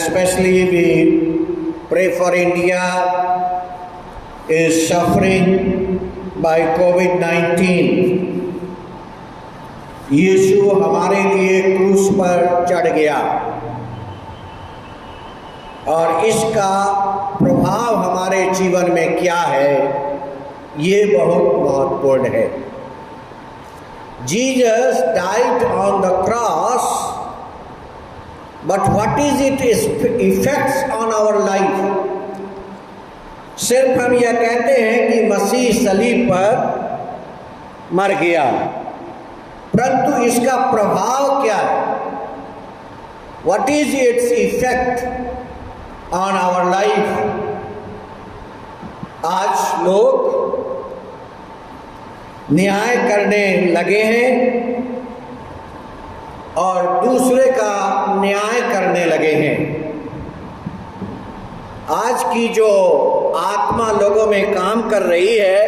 especially we pray for India is suffering by COVID-19. यीशु हमारे लिए क्रूस पर चढ़ गया और इसका प्रभाव हमारे जीवन में क्या है, ये बहुत महत्वपूर्ण है। Jesus died on the cross, but what is its effects on our life? सिर्फ हम यह कहते हैं कि मसीह सलीब पर मर गया, परंतु इसका प्रभाव क्या है? What is its effect on our life? आज लोग न्याय करने लगे हैं और दूसरे का न्याय करने लगे हैं। आज की जो आत्मा लोगों में काम कर रही है,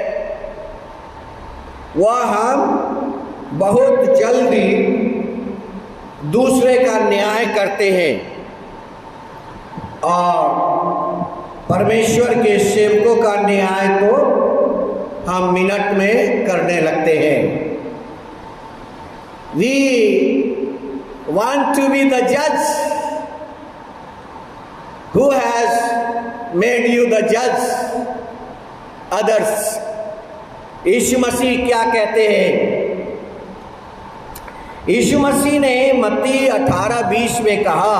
वह हम बहुत जल्दी दूसरे का न्याय करते हैं और परमेश्वर के सेवकों का न्याय तो हम मिनट में करने लगते हैं। We want to be the judge. Who has made you the judge? Others. यीशु मसीह क्या कहते हैं? यीशु मसीह ने मत्ती 18:20 में कहा,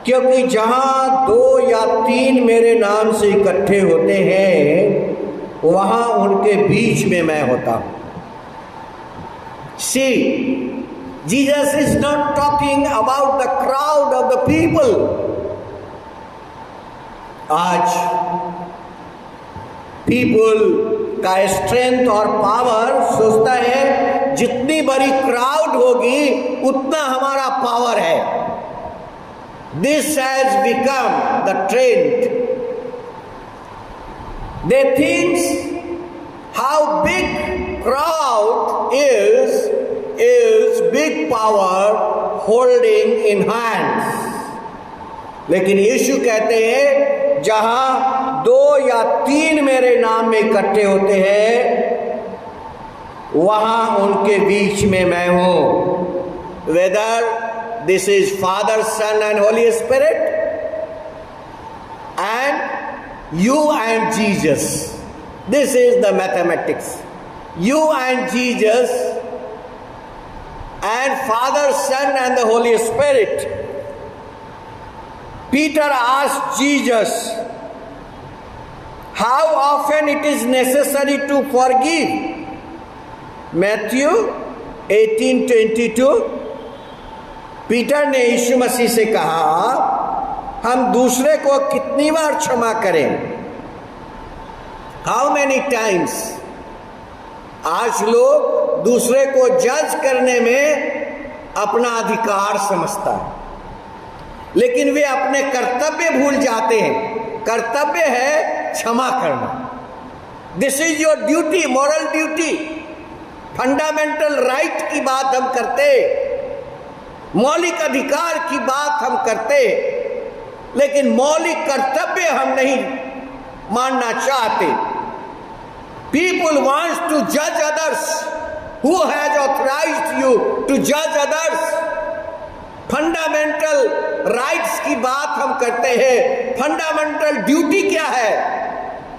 क्योंकि जहां 2 या 3 मेरे नाम से इकट्ठे होते हैं, वहां उनके बीच में मैं होता हूं। See, Jesus is not talking about the crowd of the people. आज people का स्ट्रेंथ और पावर सोचता है जितनी बड़ी क्राउड होगी उतना हमारा पावर है। This has become the trend. They think how big crowd is big power holding in hands. लेकिन यीशु कहते हैं जहां 2 या 3 मेरे नाम में इकट्ठे होते हैं, वहां उनके बीच में मैं हूं। Whether this is Father, Son and Holy Spirit, and you and Jesus. This is the mathematics. You and Jesus and Father, Son and the Holy Spirit. Peter asked Jesus, how often it is necessary to forgive? Matthew 18:22. Peter ने यीशु मसीह से कहा, हम दूसरे को कितनी बार क्षमा करें? How many times? आज लोग दूसरे को जज करने में अपना अधिकार समझता है, लेकिन वे अपने कर्तव्य भूल जाते हैं। कर्तव्य है क्षमा करना। This is your duty, moral duty. Fundamental right की बात हम करते, मौलिक अधिकार की बात हम करते, लेकिन मौलिक कर्तव्य हम नहीं मानना चाहते। पीपुल वांट्स टू जज others. Who has authorised you to जज अदर्स? फंडामेंटल राइट्स की बात हम करते हैं, फंडामेंटल ड्यूटी क्या है?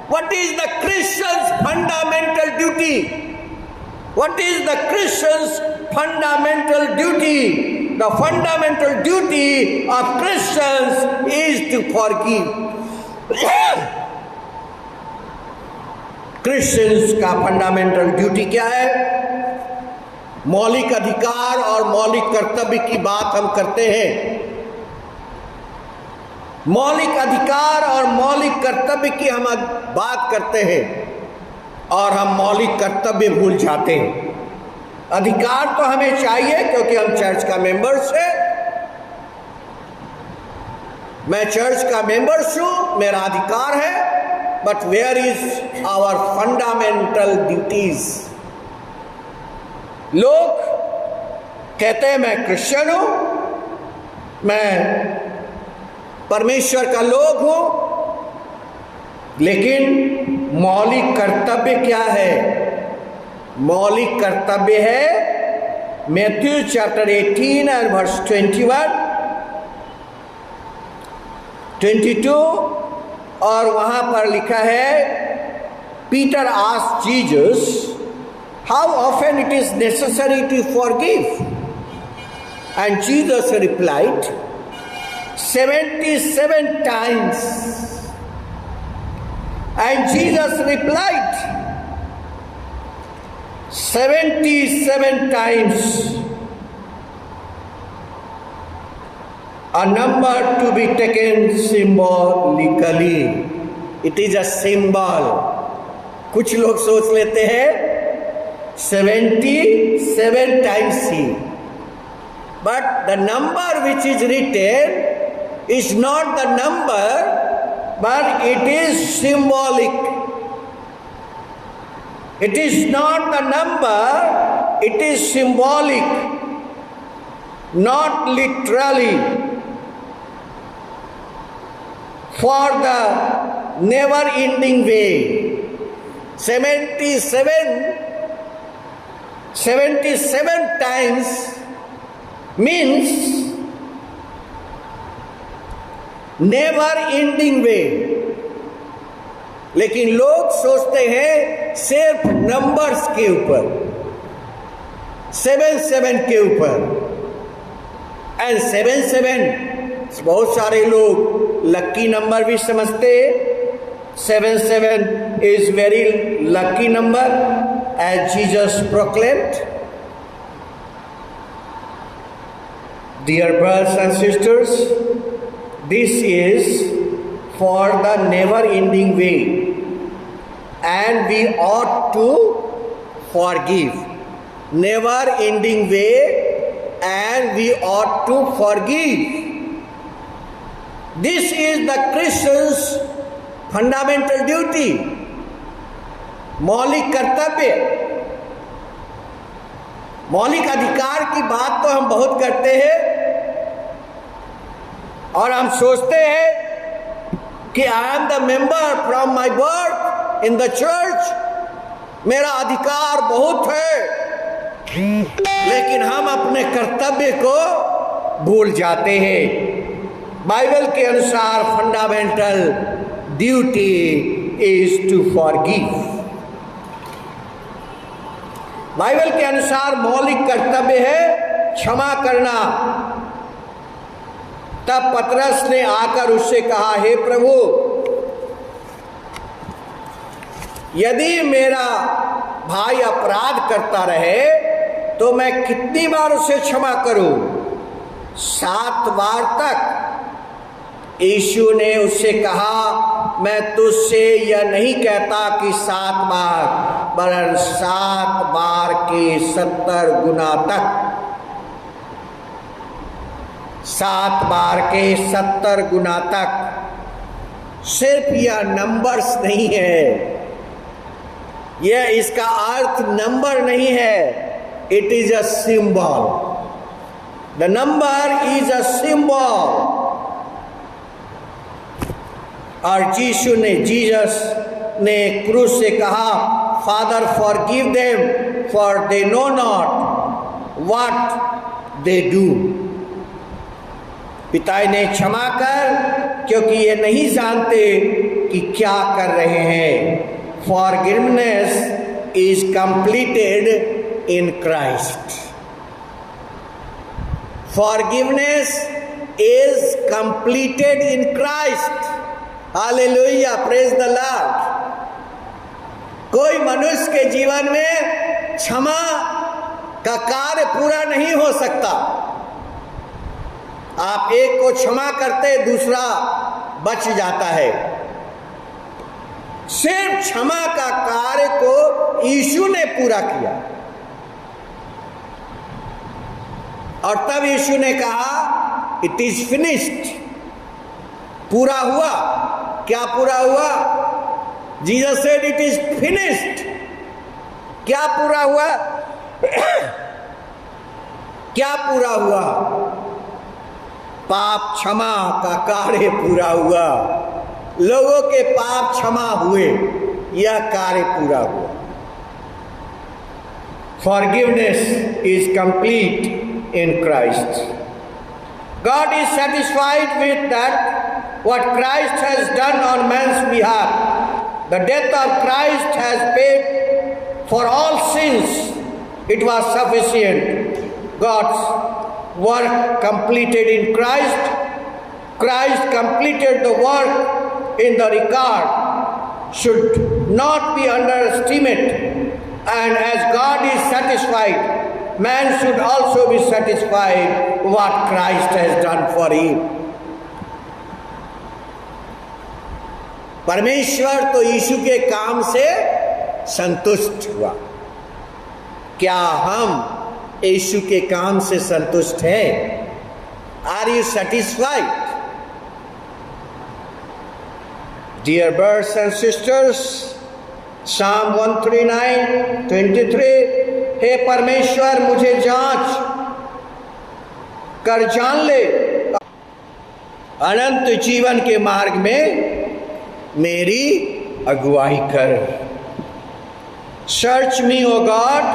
What is the Christians fundamental duty? What is the Christians fundamental duty? The fundamental duty of Christians is to forgive. Christians का fundamental duty क्या है? मौलिक अधिकार और मौलिक कर्तव्य की बात हम करते हैं। मौलिक अधिकार और मौलिक कर्तव्य की हम बात करते हैं और हम मौलिक कर्तव्य भूल जाते हैं। अधिकार तो हमें चाहिए क्योंकि हम चर्च का मेंबर्स हैं। मैं चर्च का मेंबर्स हूं, मेरा अधिकार है, but where is our fundamental duties? लोग कहते हैं मैं क्रिश्चियन हूं, मैं परमेश्वर का लोग हो, लेकिन मौलिक कर्तव्य क्या है? मौलिक कर्तव्य है मैथ्यू चैप्टर 18 एंड वर्स 21, 22, और वहां पर लिखा है, Peter asked Jesus, how often it is necessary to forgive? And Jesus replied, 77 times. And Jesus replied, 77 times, a number to be taken symbolically. It is a symbol. कुछ लोग सोच लेते हैं 77 times he, but the number which is written is not the number, but it is symbolic. It is not the number, it is symbolic, not literally. For the never ending way. 77 times means never ending way. लेकिन लोग सोचते हैं सिर्फ numbers के ऊपर, 77 के ऊपर। And 77 बहुत सारे लोग लकी नंबर भी समझते हैं। 77 is very lucky number as Jesus proclaimed. Dear brothers and sisters, this is for the never ending way, and we ought to forgive. Never ending way, and we ought to forgive. This is the Christian's fundamental duty. मौलिक कर्तव्य, मौलिक अधिकार की बात तो हम बहुत करते हैं, और हम सोचते हैं कि I am the member from my birth in the church, मेरा अधिकार बहुत है, लेकिन हम अपने कर्तव्य को भूल जाते हैं। बाइबल के अनुसार fundamental duty is to forgive. Bible के अनुसार मौलिक कर्तव्य है क्षमा करना। तब पतरस ने आकर उससे कहा, हे प्रभु, यदि मेरा भाई अपराध करता रहे तो मैं कितनी बार उसे क्षमा करूं? 7 बार तक। यीशु ने उससे कहा, मैं तुझसे यह नहीं कहता कि 7 बार, वरन 7 बार के 70 गुना तक। 7 बार के 70 गुना तक। सिर्फ यह नंबर्स नहीं है, यह इसका अर्थ नंबर नहीं है, it is a symbol. The number is a symbol. और जीसस ने क्रूस से कहा, father forgive them for they know not what they do. पिता ने क्षमा कर, क्योंकि ये नहीं जानते कि क्या कर रहे हैं। Forgiveness is completed in Christ. Forgiveness is completed in Christ. Hallelujah, praise the Lord. कोई मनुष्य के जीवन में क्षमा का कार्य पूरा नहीं हो सकता। आप एक को क्षमा करते, दूसरा बच जाता है। सिर्फ क्षमा का कार्य को यीशु ने पूरा किया। और तब यीशु ने कहा, इट इज फिनिश्ड। पूरा हुआ। क्या पूरा हुआ? Jesus said it is finished. क्या पूरा हुआ? क्या पूरा हुआ? पाप क्षमा का कार्य पूरा हुआ, लोगों के पाप क्षमा हुए, यह कार्य पूरा हुआ। Forgiveness is complete in Christ. God is satisfied with that what Christ has done on man's behalf. The death of Christ has paid for all sins. It was sufficient. God's work completed in Christ. Christ completed the work in the regard should not be underestimated. And as God is satisfied, man should also be satisfied what Christ has done for him. परमेश्वर तो यीशु के काम से संतुष्ट हुआ। क्या हम यीशु के काम से संतुष्ट हैं? Are you satisfied? Dear brothers and sisters, Psalm 139:23, हे परमेश्वर मुझे जांच कर जान ले, अनंत जीवन के मार्ग में मेरी अगुवाई कर। Search me, O God,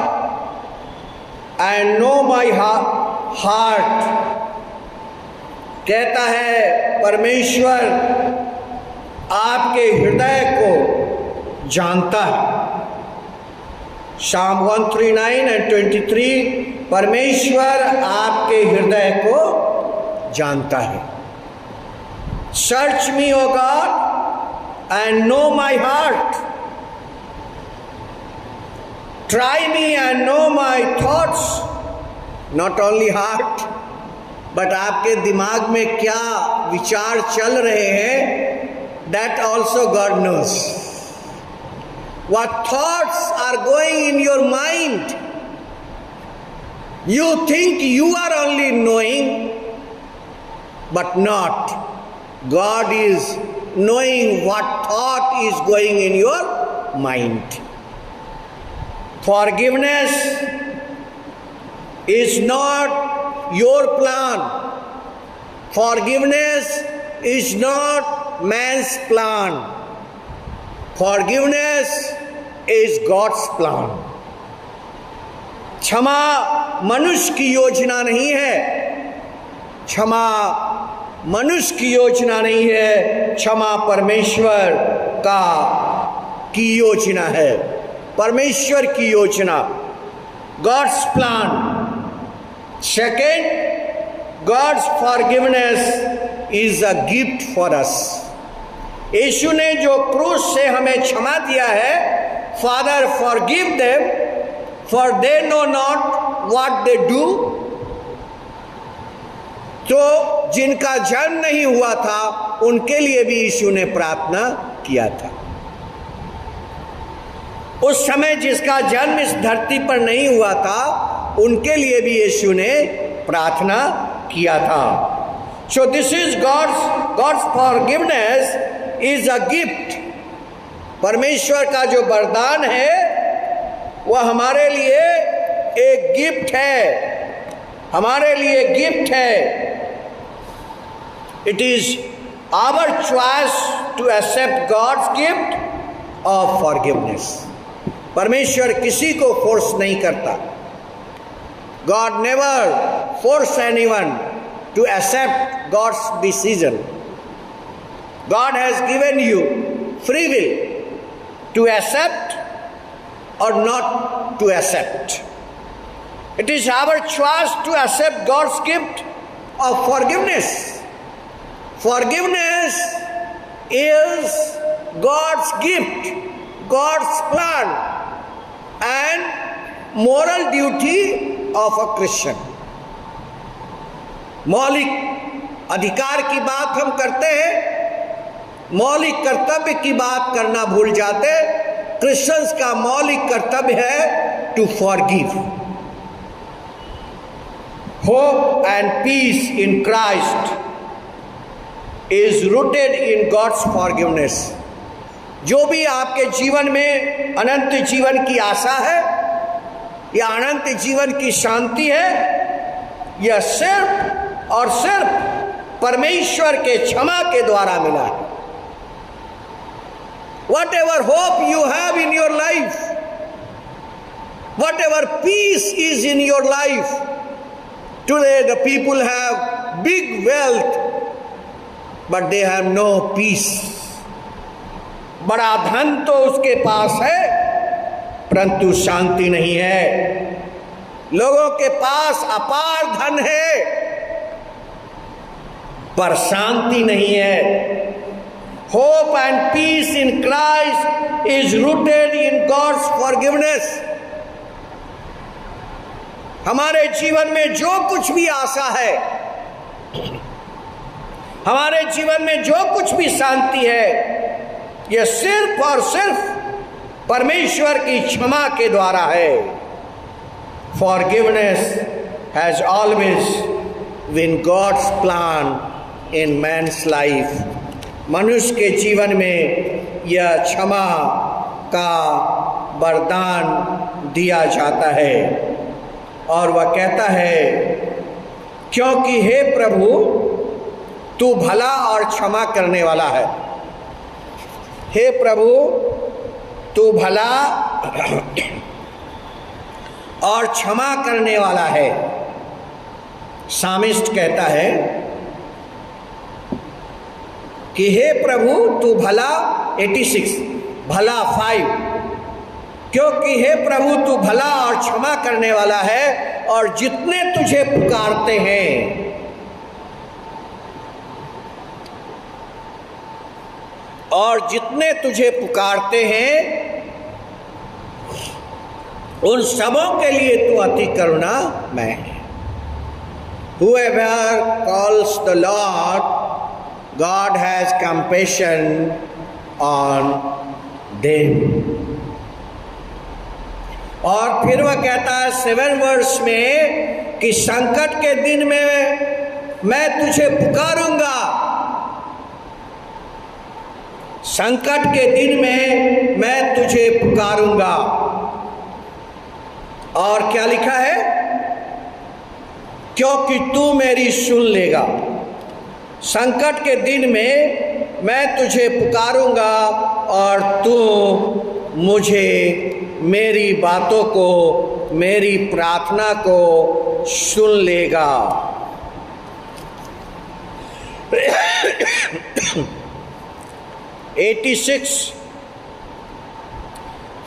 and know my heart. कहता है परमेश्वर आपके हृदय को जानता है। Psalm 139:23, परमेश्वर आपके हृदय को जानता है। Search me, O God, and know my heart. Try me and know my thoughts. Not only heart, but आपके दिमाग में क्या विचार चल रहे हैं, that also God knows. What thoughts are going in your mind? You think you are only knowing, but not. God is knowing what thought is going in your mind. Forgiveness is not your plan. Forgiveness is not man's plan. Forgiveness is God's plan. क्षमा मनुष्य की योजना नहीं है। क्षमा मनुष्य की योजना नहीं है, क्षमा परमेश्वर की योजना है, परमेश्वर की योजना, God's plan. Second, God's forgiveness is a gift for us. यीशु ने जो क्रूस से हमें क्षमा दिया है, Father forgive them, for they know not what they do. तो जिनका जन्म नहीं हुआ था उनके लिए भी यीशु ने प्रार्थना किया था। उस समय जिसका जन्म इस धरती पर नहीं हुआ था उनके लिए भी यीशु ने प्रार्थना किया था। So this is God's forgiveness is a gift. परमेश्वर का जो वरदान है वह हमारे लिए एक गिफ्ट है, हमारे लिए गिफ्ट है। It is our choice to accept God's gift of forgiveness. परमेश्वर किसी को फोर्स नहीं करता। God never force anyone to accept God's decision. God has given you free will to accept or not to accept. It is our choice to accept God's gift of forgiveness. Forgiveness is God's gift, God's plan, and moral duty of a Christian. मौलिक अधिकार की बात हम करते हैं, मौलिक कर्तव्य की बात करना भूल जाते। क्रिश्चियंस का मौलिक कर्तव्य है to forgive. Hope and peace in Christ is rooted in God's forgiveness. जो भी आपके जीवन में अनंत जीवन की आशा है या अनंत जीवन की शांति है, यह सिर्फ और सिर्फ परमेश्वर के क्षमा के द्वारा मिला है। Whatever hope you have in your life, whatever peace is in your life, today the people have big wealth, but they have no peace. बड़ा धन तो उसके पास है, परंतु शांति नहीं है। लोगों के पास अपार धन है, पर शांति नहीं है। Hope and peace in Christ is rooted in God's forgiveness. हमारे जीवन में जो कुछ भी आशा है, हमारे जीवन में जो कुछ भी शांति है, यह सिर्फ और सिर्फ परमेश्वर की क्षमा के द्वारा है। Forgiveness has always been God's plan in man's life. मनुष्य के जीवन में यह क्षमा का वरदान दिया जाता है और वह कहता है, क्योंकि हे प्रभु तू भला और क्षमा करने वाला है। हे प्रभु तू भला और क्षमा करने वाला है। सामिस्ट कहता है कि हे प्रभु तू भला 86 भला 5, क्योंकि हे प्रभु तू भला और क्षमा करने वाला है और जितने तुझे पुकारते हैं उन सबों के लिए तू अति करुणामय है। Whoever calls the Lord, God has compassion on them. और फिर वह कहता है 7 वर्ष में कि संकट के दिन में मैं तुझे पुकारूंगा। संकट के दिन में मैं तुझे पुकारूंगा। और क्या लिखा है? क्योंकि तू मेरी सुन लेगा। संकट के दिन में मैं तुझे पुकारूंगा और तू मुझे मेरी बातों को, मेरी प्रार्थना को सुन लेगा।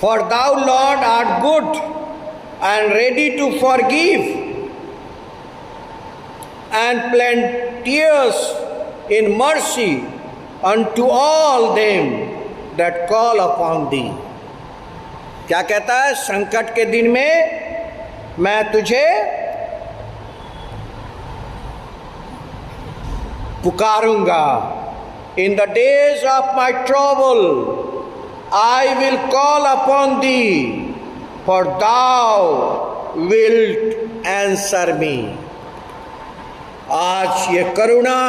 For thou, Lord, art good and ready to forgive, and plenteous in mercy unto all them that call upon thee. क्या कहता है? संकट के दिन में मैं तुझे पुकारूंगा। In the days of my trouble, I will call upon thee, for thou wilt answer me. आज ये करुणा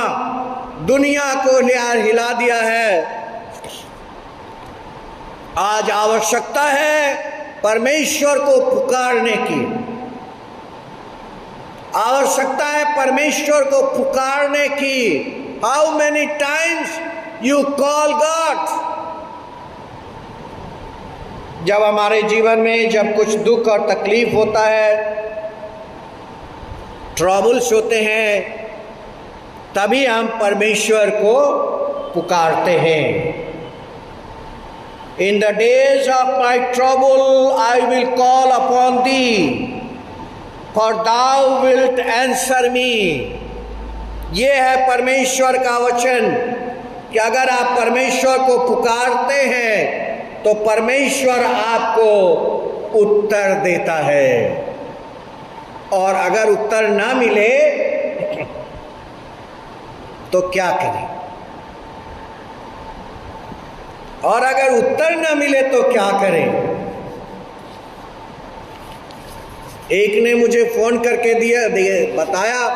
दुनिया को हिला दिया है। आज आवश्यकता है परमेश्वर को पुकारने की। आवश्यकता है परमेश्वर को पुकारने की। How many times you call God? जब हमारे जीवन में जब कुछ दुख और तकलीफ होता है, ट्रबल्स होते हैं, तभी हम परमेश्वर को पुकारते हैं। In the days of my trouble I will call upon thee, for thou wilt answer me. ये है परमेश्वर का वचन कि अगर आप परमेश्वर को पुकारते हैं तो परमेश्वर आपको उत्तर देता है। और अगर उत्तर ना मिले तो क्या करें? और अगर उत्तर ना मिले तो क्या करें? एक ने मुझे फोन करके बताया,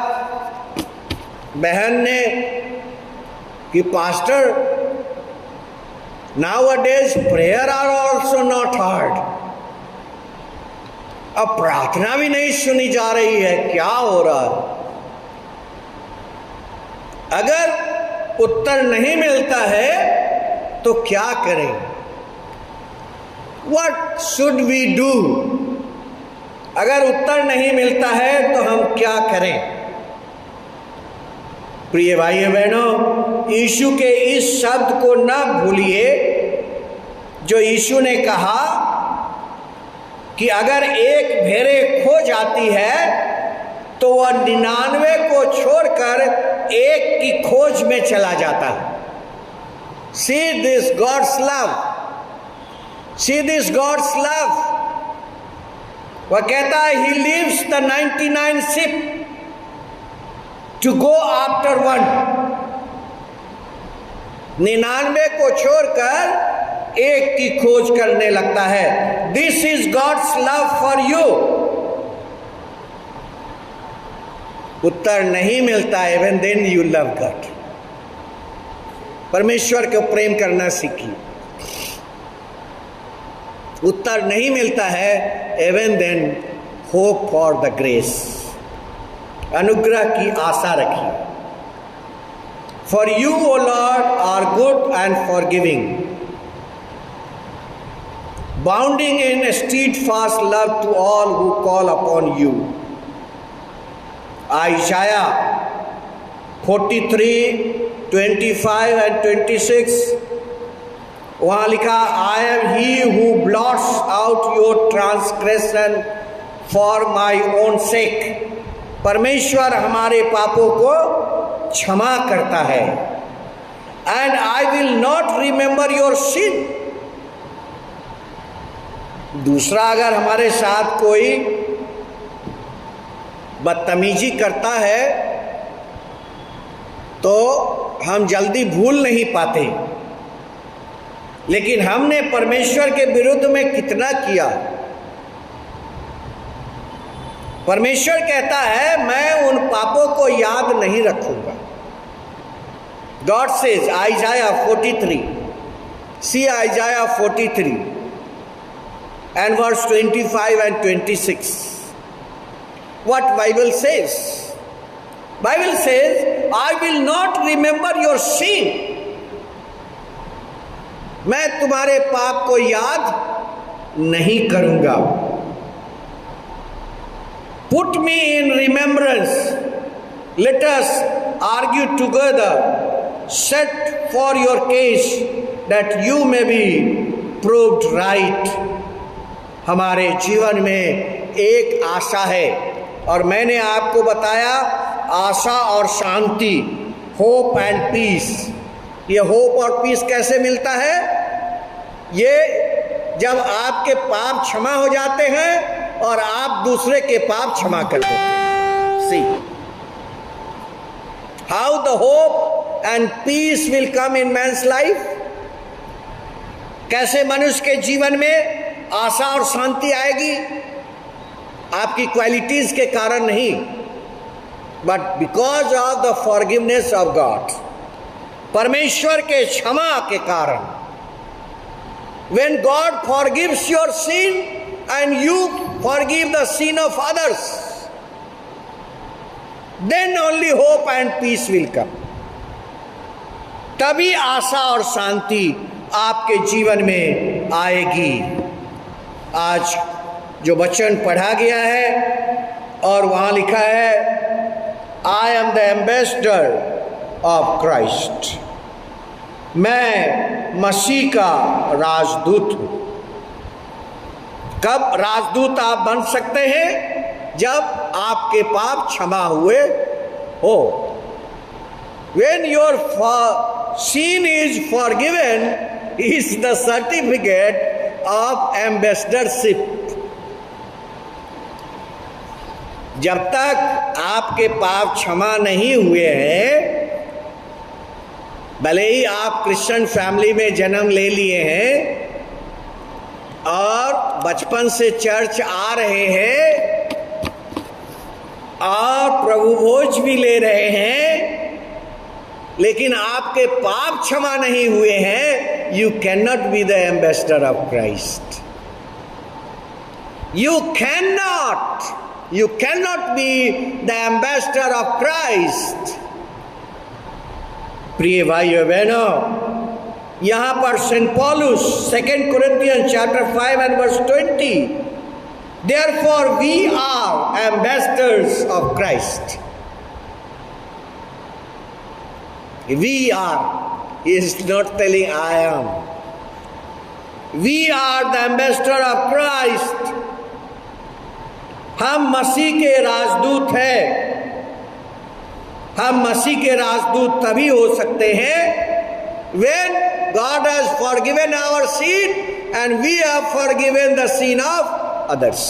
बहन ने, कि pastor, nowadays prayer are also not heard. अब प्रार्थना भी नहीं सुनी जा रही है, क्या हो रहा है? अगर उत्तर नहीं मिलता है तो क्या करें? What should we do? अगर उत्तर नहीं मिलता है तो हम क्या करें? प्रिय भाइयों बहनों, यीशु के इस शब्द को न भूलिए जो यीशु ने कहा कि अगर एक भेड़े खो जाती है तो वह 99 को छोड़कर एक की खोज में चला जाता है। See this God's love. See this God's love. वह कहता है he leaves the 99 sheep to go after one. 99 को छोड़कर एक की खोज करने लगता है। This is God's love for you. उत्तर नहीं मिलता है, even then you love God. परमेश्वर को प्रेम करना सीखिए। उत्तर नहीं मिलता है, even then hope for the grace. अनुग्रह की आशा रखिए। For you, O Lord, are good and forgiving, bounding in steadfast love to all who call upon you. Isaiah 43, 25 and 26 वहां लिखा, I am he who blots out your transgression for my own sake. परमेश्वर हमारे पापों को क्षमा करता है। And I will not remember your sin. दूसरा, अगर हमारे साथ कोई बदतमीजी करता है तो हम जल्दी भूल नहीं पाते, लेकिन हमने परमेश्वर के विरुद्ध में कितना किया। परमेश्वर कहता है मैं उन पापों को याद नहीं रखूंगा। God says, Isaiah 43, see Isaiah 43 and verse 25 and 26. What Bible says? Bible says, I will not remember your sin. मैं तुम्हारे पाप को याद नहीं करूंगा। Put me in remembrance. Let us argue together. Set for your case that you may be proved right. हमारे जीवन में एक आशा है, और मैंने आपको बताया आशा और शांति, होप एंड पीस। ये होप और पीस कैसे मिलता है? ये जब आपके पाप क्षमा हो जाते हैं और आप दूसरे के पाप क्षमा कर देते हैं। See how the hope and peace will come in man's life. कैसे मनुष्य के जीवन में आशा और शांति आएगी? आपकी क्वालिटीज के कारण नहीं, but because of the forgiveness of God, परमेश्वर के क्षमा के कारण। When God forgives your sin and you forgive the sin of others, then only hope and peace will come. तभी आशा और शांति आपके जीवन में आएगी। आज जो वचन पढ़ा गया है और वहां लिखा है, I am the ambassador of Christ. मैं मसीह का राजदूत हूं। कब राजदूत आप बन सकते हैं? जब आपके पाप क्षमा हुए हो। When your sin is forgiven is the certificate of ambassadorship. जब तक आपके पाप क्षमा नहीं हुए हैं, भले ही आप क्रिश्चियन फैमिली में जन्म ले लिए हैं और बचपन से चर्च आ रहे हैं और प्रभु भोज भी ले रहे हैं, लेकिन आपके पाप क्षमा नहीं हुए हैं, you can not be the ambassador of Christ. You can not be the ambassador of Christ प्रिय भाइयों बहनों, यहां पर Saint Paulus 2 Corinthians chapter 5 and verse 20, therefore we are ambassadors of Christ. We are, he is not telling I am. We are the ambassador of Christ. हम मसीह के राजदूत हैं। हम मसीह के राजदूत तभी हो सकते हैं when God has forgiven our sin and we have forgiven the sin of others.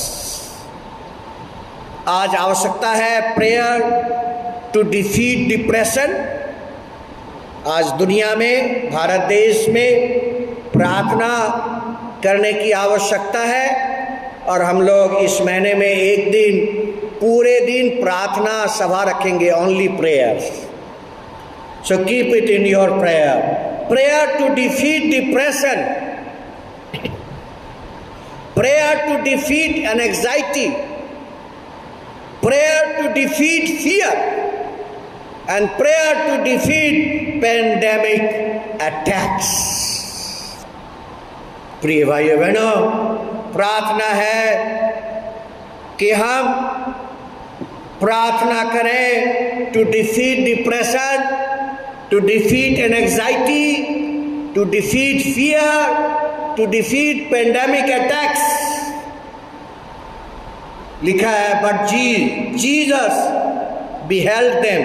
आज आवश्यकता है प्रेयर टू डिफीट डिप्रेशन। आज दुनिया में, भारत देश में प्रार्थना करने की आवश्यकता है और हम लोग इस महीने में एक दिन, पूरे दिन प्रार्थना सभा रखेंगे, only prayer. So keep it in your prayer. Prayer to defeat depression, prayer to defeat anxiety, prayer to defeat fear and prayer to defeat pandemic attacks. प्रिय भाइयों बहनों, प्रार्थना है कि हम प्रार्थना करें to defeat depression, to defeat anxiety, to defeat fear, to defeat pandemic attacks. लिखा है, but Jesus beheld them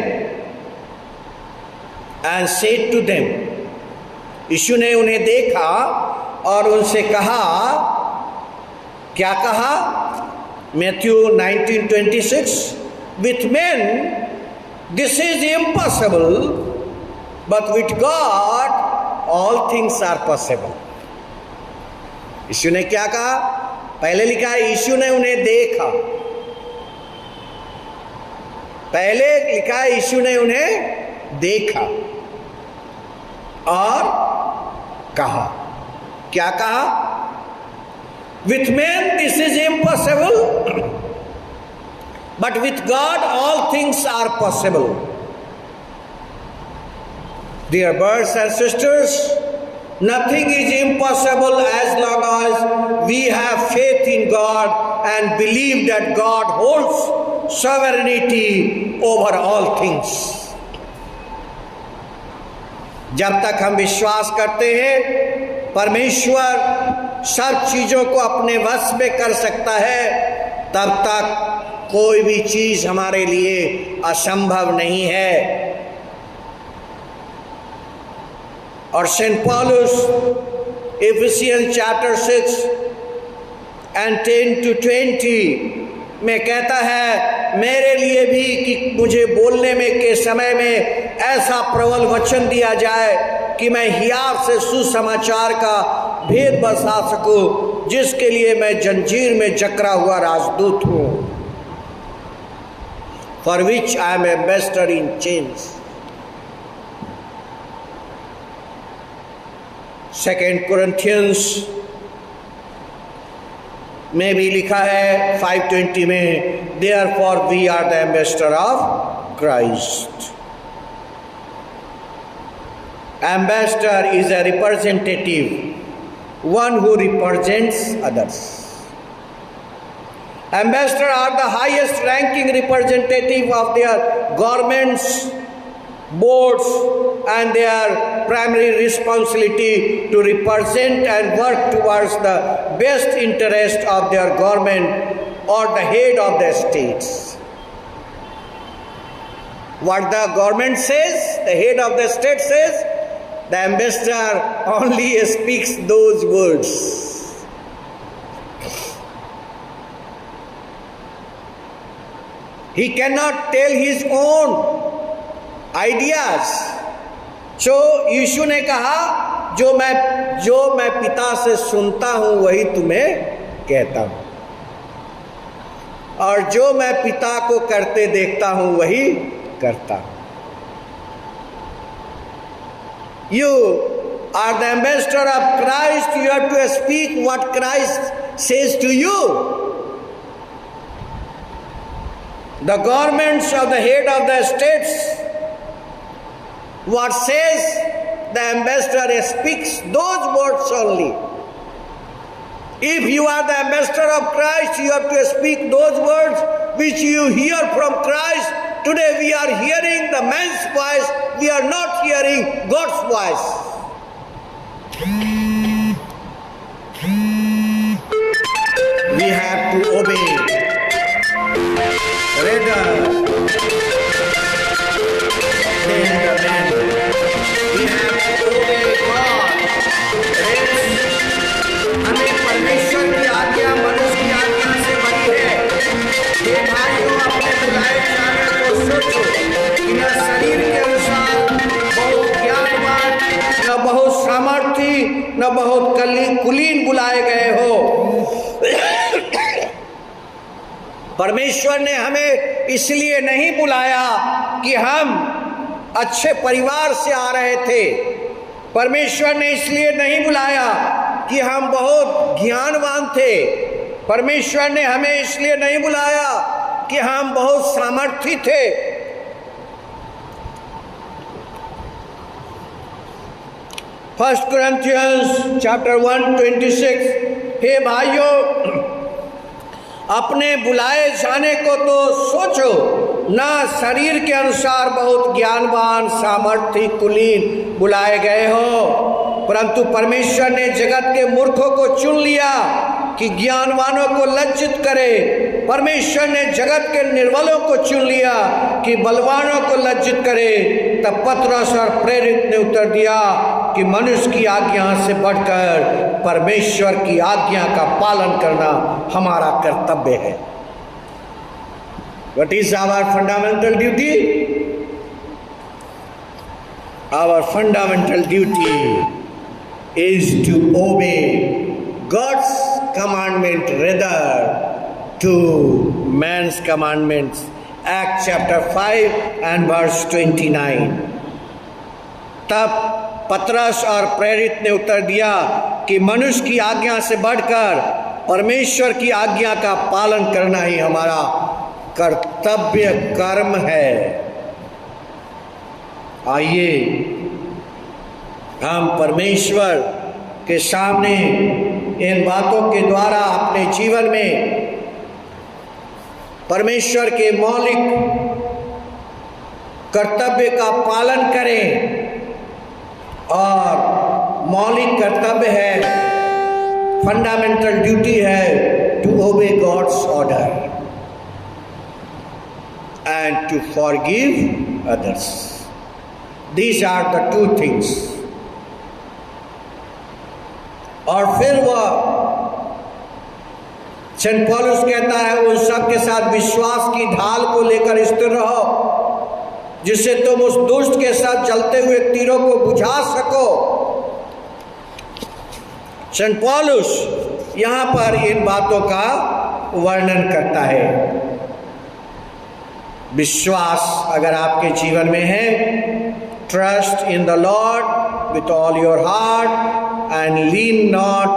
and said to them, यीशु ने उन्हें देखा और उनसे कहा, क्या कहा? Matthew 19:26, with men this is impossible but with God all things are possible. यीशु ने क्या कहा? पहले लिखा है यीशु ने उन्हें देखा, पहले लिखा है यीशु ने उन्हें देखा और कहा, क्या कहा? With men this is impossible, but with God all things are possible. Dear brothers and sisters, nothing is impossible as long as we have faith in God and believe that God holds sovereignty over all things. जब तक हम विश्वास करते हैं परमेश्वर सब चीजों को अपने वश में कर सकता है, तब तक कोई भी चीज हमारे लिए असंभव नहीं है। और Saint Paulus Ephesians chapter 6 and 10-20 में कहता है, मेरे लिए भी कि मुझे बोलने में के समय में ऐसा प्रबल वचन दिया जाए कि मैं हियाव से सुसमाचार का भेद बता सकूं, जिसके लिए मैं जंजीर में जकड़ा हुआ राजदूत हूं। For which I am ambassador in change. 2 Corinthians में भी लिखा है 5:20 में, therefore we are the ambassador of Christ. Ambassador is a representative, one who represents others. Ambassadors are the highest ranking representative of their governments, boards, and their primary responsibility to represent and work towards the best interest of their government or the head of the states. What the government says, the head of the state says, the ambassador only speaks those words. He cannot tell his own ideas. सो यीशु ने कहा, जो मैं पिता से सुनता हूं वही तुम्हें कहता हूं, और जो मैं पिता को करते देखता हूं वही करता हूं। You are the ambassador of Christ. You have to speak what Christ says to you. The governments of the head of the states What says the ambassador speaks those words only. If you are the ambassador of Christ, you have to speak those words which you hear from Christ. Today we are hearing the man's voice, we are not hearing God's voice. We have to obey. Rather than the man, we have to obey God. हमें परमेश्वर की आज्ञा मनुष्य की आज्ञा से बड़ी है। हे भाइयों, अपने बुलाए जाने को सोचो कि न शरीर के अनुसार बहुत ज्ञानवान, न बहुत सामर्थी, न बहुत कुलीन बुलाए गए हो। परमेश्वर ने हमें इसलिए नहीं बुलाया कि हम अच्छे परिवार से आ रहे थे। परमेश्वर ने इसलिए नहीं बुलाया कि हम बहुत ज्ञानवान थे। परमेश्वर ने हमें इसलिए नहीं बुलाया कि हम बहुत सामर्थी थे। First कोरिन्थियंस chapter 1:26। हे भाइयों, अपने बुलाए जाने को तो सोचो, ना शरीर के अनुसार बहुत ज्ञानवान, सामर्थी, कुलीन बुलाए गए हो, परंतु परमेश्वर ने जगत के मूर्खों को चुन लिया कि ज्ञानवानों को लज्जित करे। परमेश्वर ने जगत के निर्बलों को चुन लिया कि बलवानों को लज्जित करे। तब पतरस और प्रेरित ने उत्तर दिया कि मनुष्य की आज्ञा से बढ़कर परमेश्वर की आज्ञा का पालन करना हमारा कर्तव्य है। What is our fundamental duty? Our fundamental duty is to obey God's commandment rather to man's commandments. Acts chapter 5 and verse 29. तब पतरस और प्रेरित ने उत्तर दिया कि मनुष्य की आज्ञा से बढ़कर परमेश्वर की आज्ञा का पालन करना ही हमारा कर्तव्य कर्म है। आइए हम परमेश्वर के सामने इन बातों के द्वारा अपने जीवन में परमेश्वर के मौलिक कर्तव्य का पालन करें। और मौलिक कर्तव्य है, फंडामेंटल ड्यूटी है to obey God's order and to forgive others. These are the two things. और फिर वह सेंट पौलुस कहता है, उन सब के साथ विश्वास की ढाल को लेकर स्थिर रहो, जिससे तुम उस दुष्ट के साथ जलते हुए तीरों को बुझा सको। सेंट पौलुस यहां पर इन बातों का वर्णन करता है। विश्वास अगर आपके जीवन में है, trust in the Lord with all your heart and lean not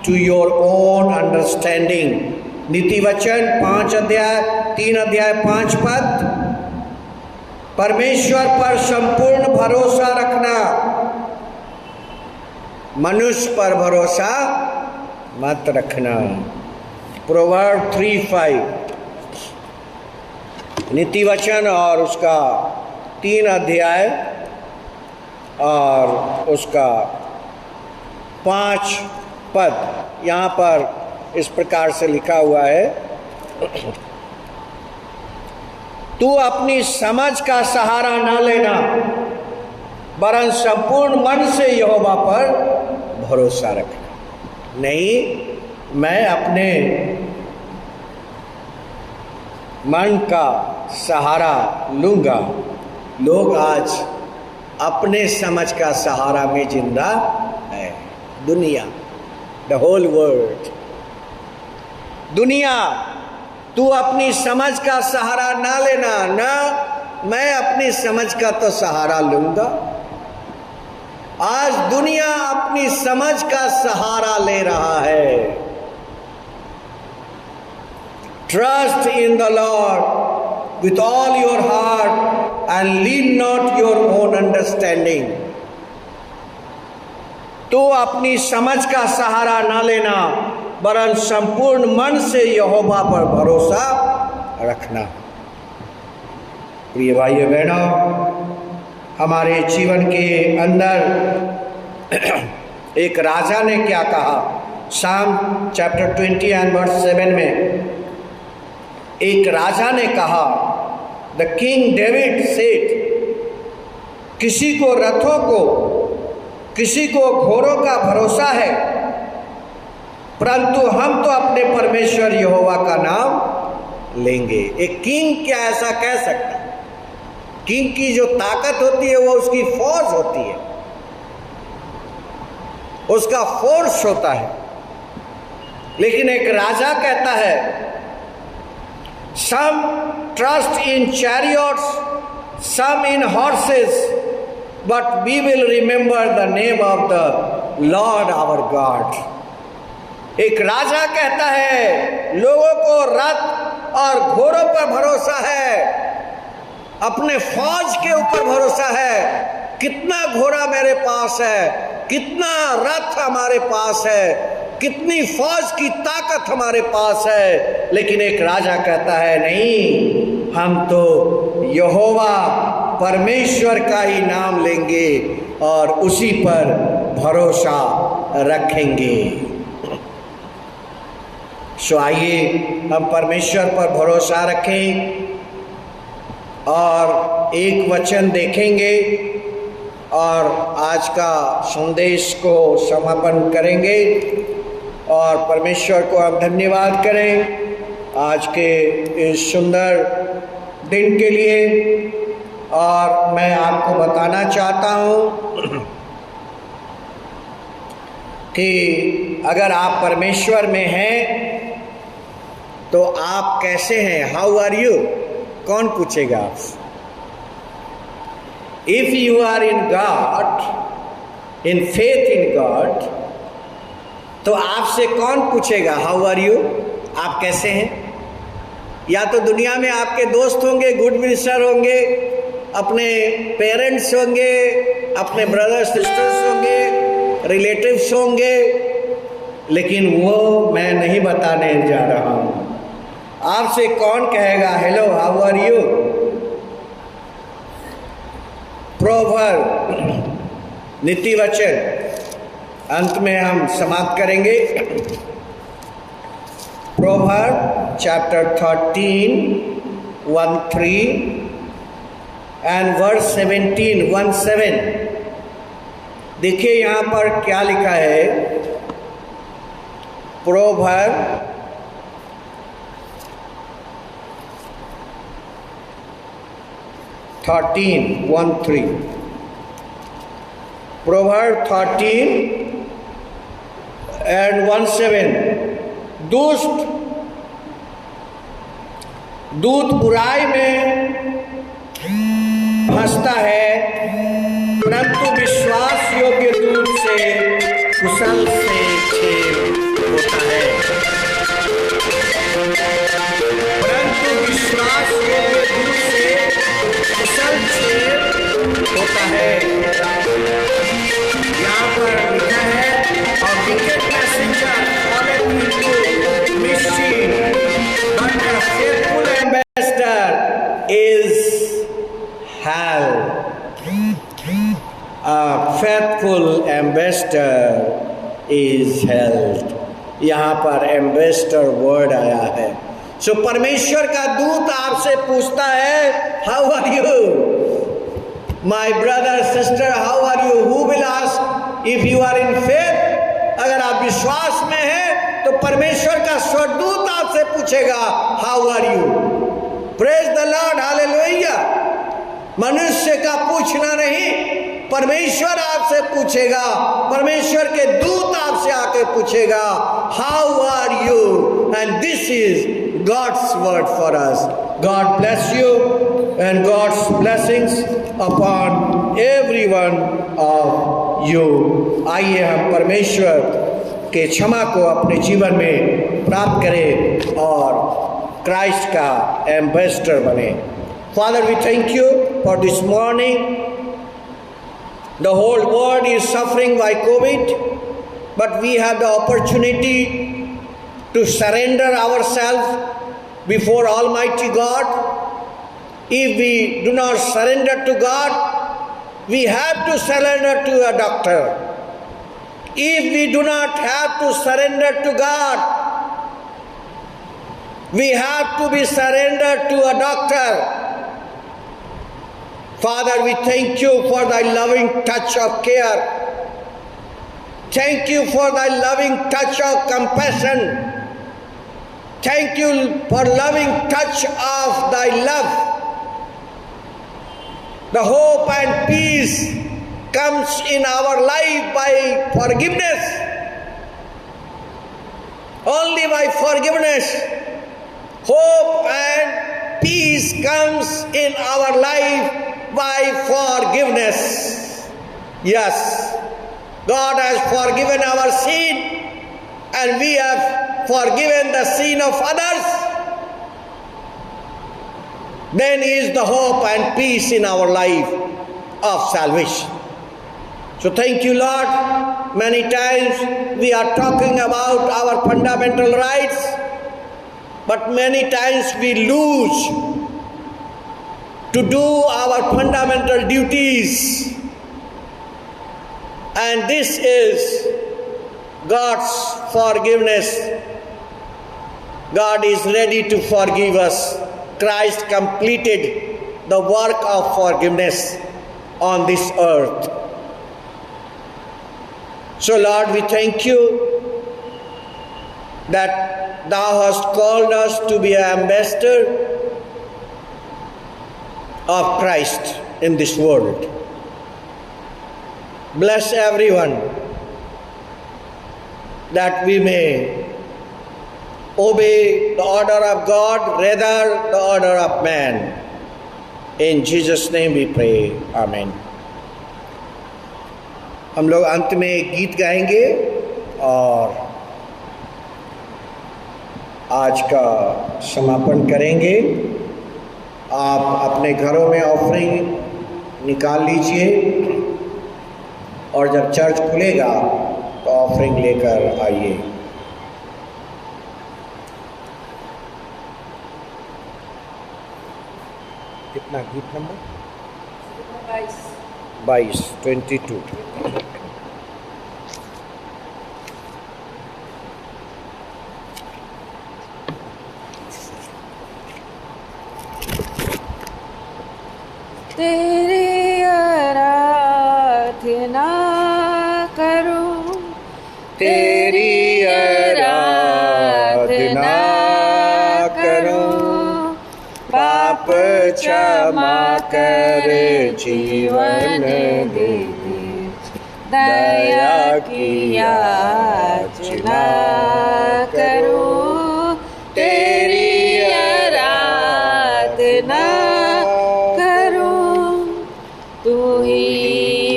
to your own understanding. नीति वचन 3 अध्याय 5 पद। परमेश्वर पर संपूर्ण भरोसा रखना, मनुष्य पर भरोसा मत रखना। प्रोवर्ब 3:5 नीति वचन और उसका 3 अध्याय और उसका 5 पद। यहाँ पर इस प्रकार से लिखा हुआ है, तू अपनी समझ का सहारा न लेना, वरन संपूर्ण मन से यहोवा पर भरोसा रखना। नहीं, मैं अपने मन का सहारा लूंगा। लोग आज अपने समझ का सहारा में जिंदा है। दुनिया, द होल वर्ल्ड, दुनिया, तू अपनी समझ का सहारा ना लेना। ना, मैं अपनी समझ का तो सहारा लूंगा। आज दुनिया अपनी समझ का सहारा ले रहा है। Trust in the Lord with all your heart and lean not your own understanding. तो अपनी समझ का सहारा न लेना, वरन संपूर्ण मन से यहोवा पर भरोसा रखना। प्रिय भाइयों बहनों, हमारे जीवन के अंदर एक राजा ने क्या कहा? साम चैप्टर 20 एंड वर्स 7 में एक राजा ने कहा, द किंग डेविड सेड, किसी को रथों को, किसी को घोड़ों का भरोसा है, परंतु हम तो अपने परमेश्वर यहोवा का नाम लेंगे। एक किंग क्या ऐसा कह सकता है? किंग की जो ताकत होती है वो उसकी फौज होती है, उसका फोर्स होता है। लेकिन एक राजा कहता है, some trust in chariots, some in horses, but we will remember the name of the lord our god. एक राजा कहता है, लोगों को रथ और घोड़ों पर भरोसा है, अपने फौज के ऊपर भरोसा है। कितना घोड़ा मेरे पास है, कितना रथ हमारे पास है, कितनी फौज की ताकत हमारे पास है। लेकिन एक राजा कहता है, नहीं, हम तो यहोवा परमेश्वर का ही नाम लेंगे और उसी पर भरोसा रखेंगे। सो आइए हम परमेश्वर पर भरोसा रखें और एक वचन देखेंगे और आज का संदेश को समापन करेंगे और परमेश्वर को हम धन्यवाद करें आज के इस सुंदर दिन के लिए। और मैं आपको बताना चाहता हूँ कि अगर आप परमेश्वर में हैं तो आप कैसे हैं? How are you? कौन पूछेगा आपसे? If you are in God, in faith in God, तो आपसे कौन पूछेगा हाउ आर यू, आप कैसे हैं? या तो दुनिया में आपके दोस्त होंगे, गुड विशर होंगे, अपने पेरेंट्स होंगे, अपने ब्रदर्स सिस्टर्स होंगे, रिलेटिव्स होंगे, लेकिन वो मैं नहीं बताने जा रहा हूँ। आपसे कौन कहेगा hello how are you? Proverb, नीति वचन अंत में हम समाप्त करेंगे। Proverb chapter 13:1-3 and verse 17:1-7। देखिए यहाँ पर क्या लिखा है। Proverb Proverbs 13 and 1:7। दूत बुराई में हंसता है, परंतु विश्वास योग्य दूत से कुशल से खेल होता है। परंतु विश्वास योग्य दूत से कुशल खेल होता है। यहाँ पर लिखा है, और wicked messenger falleth into mischief, but a faithful ambassador is health. A faithful ambassador is health. यहाँ पर एम्बेसडर वर्ड आया है। सो परमेश्वर का दूत आपसे पूछता है how are you my brother sister, how are you? Who will ask if you are in faith? अगर आप विश्वास में हैं तो परमेश्वर का स्वर्गदूत आपसे पूछेगा how are you? Praise the Lord, hallelujah. मनुष्य का पूछना नहीं, परमेश्वर आपसे पूछेगा, परमेश्वर के दूत आपसे आके पूछेगा how are you? And this is God's word for us. God bless you and God's blessings upon every one of you. आइए हम परमेश्वर के क्षमा को अपने जीवन में प्राप्त करें और क्राइस्ट का एम्बेसडर बने। Father, we thank you for this morning. The whole world is suffering by COVID, but we have the opportunity to surrender ourselves before Almighty God. If we do not surrender to God, we have to surrender to a doctor. If we do not have to surrender to God, we have to be surrendered to a doctor. Father, we thank you for thy loving touch of care. Thank you for thy loving touch of compassion. Thank you for loving touch of thy love. The hope and peace comes in our life by forgiveness. Only by forgiveness, hope and peace comes in our life by forgiveness. Yes, God has forgiven our sin, and we have forgiven the sin of others. Then is the hope and peace in our life of salvation. So thank you, Lord. Many times we are talking about our fundamental rights, but many times we lose to do our fundamental duties. And this is God's forgiveness. God is ready to forgive us. Christ completed the work of forgiveness on this earth. So Lord, we thank you that thou hast called us to be an ambassador of Christ in this world. Bless everyone that we may obey the order of God rather the order of man. In Jesus' name we pray. Amen. हम लोग अंत में एक गीत गाएंगे और आज का समापन करेंगे। आप अपने घरों में ऑफरिंग निकाल लीजिए और जब चर्च खुलेगा तो ऑफरिंग लेकर आइए। कितना गीत नंबर 22 तेरी आराधना करूं, तेरी आराधना करूं, पाप क्षमा कर जीवन दे, दया की याचना करूं, तेरी आराधना करूं। तू ही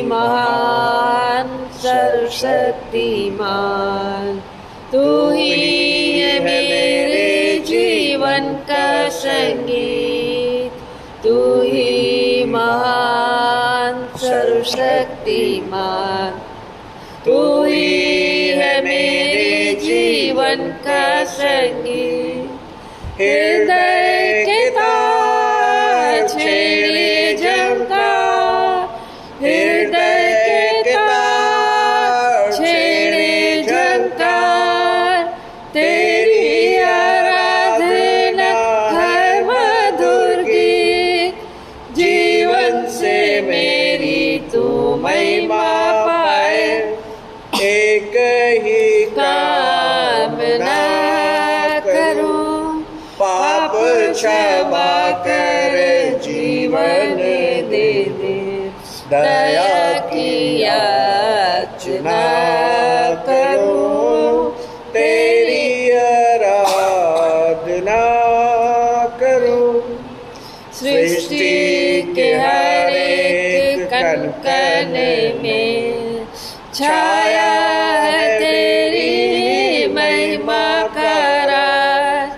महान सर्वशक्तिमान, तू ही है मेरे जीवन का संगीत, तू ही महान सर्वशक्तिमान, तू ही है मेरे जीवन का संगीत। हृदय के तार छेड़े झंकार, हृदय के तार छेड़े झंकार, तेरी आराधना है मधुर गीत, जीवन से मेरी तू महिमा पाए, एक ही कामना करूं, पाप क्षमा कर जीवन दे, दया की याचना करूं, तेरी आराधना करूं। सृष्टि के हर एक कण में छाया है तेरी महिमा का राज,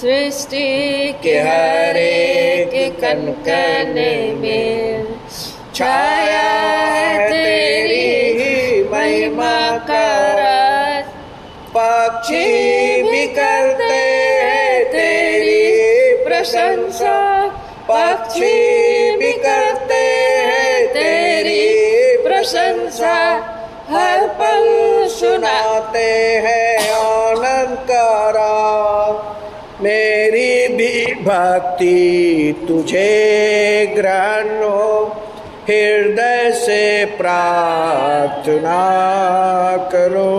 सृष्टि के हर एक कनकने में, छाया है तेरी महिमा का राज, पक्षी भी करते हैं तेरी प्रशंसा, पक्षी भी करते हैं तेरी प्रशंसा, हर पल सुनाते हैं आनंद का राग। मेरी भी भक्ति तुझे ग्रहण हो, हृदय से प्रार्थना करो,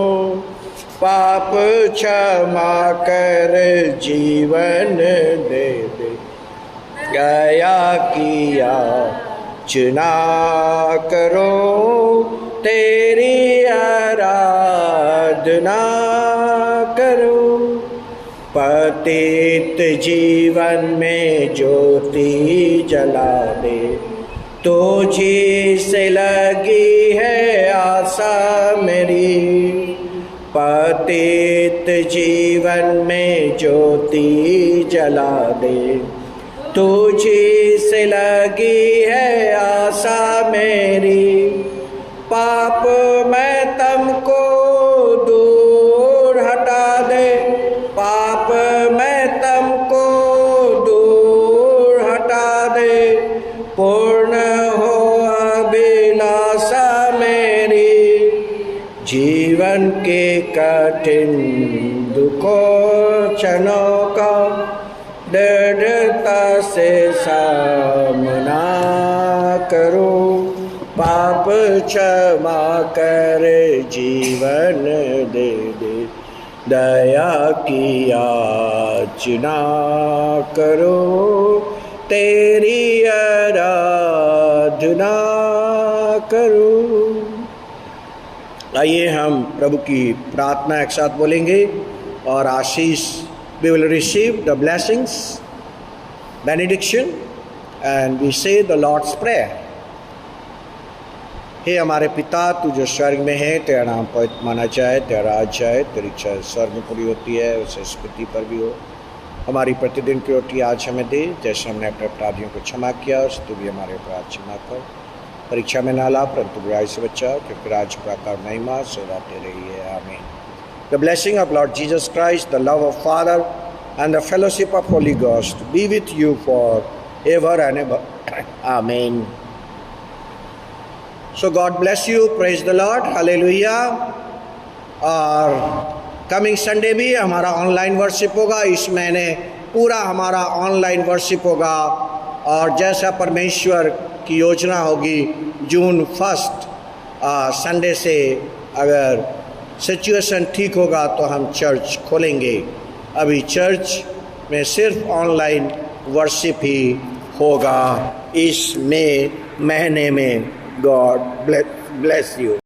पाप क्षमा कर जीवन दे दे, गया की याचना करो, तेरी आराधना करो। पतित जीवन में ज्योति जला दे, तुझी से लगी है आशा मेरी, पतित जीवन में ज्योति जला दे, तुझी से लगी है आशा मेरी, पाप मैं तुमको दूर हटा दे, पाप मैं तुमको दूर हटा दे, पूर्ण हो अभिलाषा मेरी, जीवन के कठिन दुखों क्षणों का दृढ़ता से सामना करो, पाप क्षमा कर जीवन दे दे, दया की याचना करो, तेरी आराधना करो। आइए हम प्रभु की प्रार्थना एक साथ बोलेंगे और आशीष we will receive the blessings, benediction, and we say the Lord's Prayer. हे हमारे पिता तू जो स्वर्ग में है, तेरा नाम पवित्र माना जाए, तेरा राज जाए, तेरी इच्छा स्वर्ग में पूरी होती है वैसे इस पृथ्वी पर भी हो। हमारी प्रतिदिन की रोटी आज हमें दे, जैसे हमने अपने अपराधियों को क्षमा किया उससे तू भी हमारे अपराध क्षमा कर, परीक्षा में ना ला परंतु बुराई से बचा, क्योंकि राज का महिमा सदा तेरे ही है। आमीन। The blessing of Lord Jesus Christ, the love of Father, and the fellowship of Holy Ghost be with you forever and ever. Amen. So God bless you. Praise the Lord. Hallelujah. और coming Sunday भी हमारा online worship होगा। इस महीने पूरा हमारा online worship होगा और जैसा परमेश्वर की योजना होगी जून 1 संडे से अगर सिचुएशन ठीक होगा तो हम चर्च खोलेंगे। अभी चर्च में सिर्फ ऑनलाइन वर्शिप ही होगा इस महीने में। God bless you.